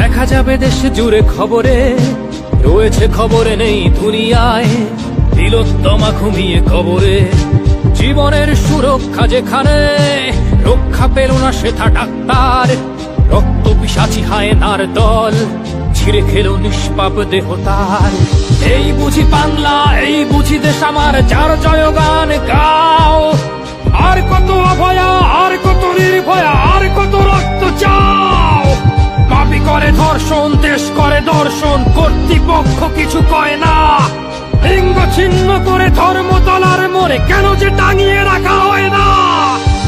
দেখা যাবে দেশ জুড়ে খবরে, রয়েছে খবরে নেই দুনিয়ায়। তিলোত্তমা ঘুমিয়ে কবরে, জীবনের সুরক্ষা যেখানে, রক্ষা পেল না সেথা ডাক্তার। রক্ত পিশাচি হায়নার দল ছিঁড়ে খেলো নিষ্পাপ দেহ তার। এই বুঝি বাংলা, এই বুঝি দেশ আমার, যার জয়গান গাও। আর কত অভয়া, আর কত নির্ভয়া, আর কত রক্ত চাও। পাপী করে ধর্ষণ, দেশ করে দর্শন, কর্তৃপক্ষ কিছু কয় না। লিঙ্গ ছিন্ন করে ধর্মতলার মোড়ে কেন যে টাঙিয়ে রাখা হয় না।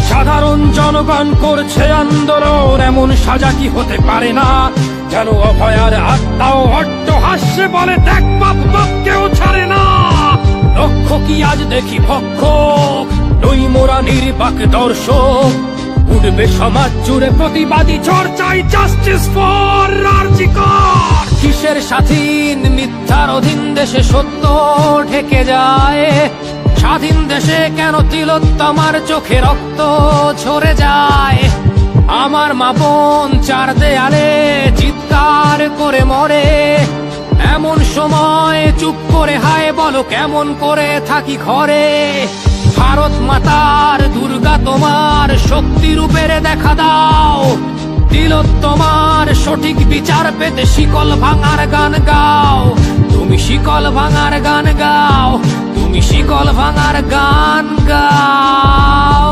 সাধারণ জনগণ করছে আন্দোলন, এমন সাজা কি হতে পারে না। যেন অভয়ার আত্মাও অট্ট হাস্যে বলে, দেখ বাপ বাপ কেউ ছাড়ে না। লক্ষ্য কি আজ দেখি ভক্ষক, নই মোরা নির্বাক দর্শক। উঠবে সমাজ জুড়ে প্রতিবাদী ঝড়, চাই জাস্টিস ফর আরজি কর। কিসের স্বাধীন, মিথ্যার অধীন দেশে সত্য ঢেকে যায়। স্বাধীন দেশে কেন তিলোত্তমার চোখে রক্ত ঝরে যায়। আমার মা বোন চার দেয়ালে চিৎকার করে মরে, এমন সময় চুপ করে হায় বলো কেমন করে থাকি ঘরে। ভারত মাতার, দুর্গা তোমার শক্তি রূপের দেখা দাও। তিলোত্তমার সঠিক বিচার পেতে শিকল ভাঙার গান গাও। তুমি শিকল ভাঙার গান গাও, তুমি শিকল ভাঙার গান গাও।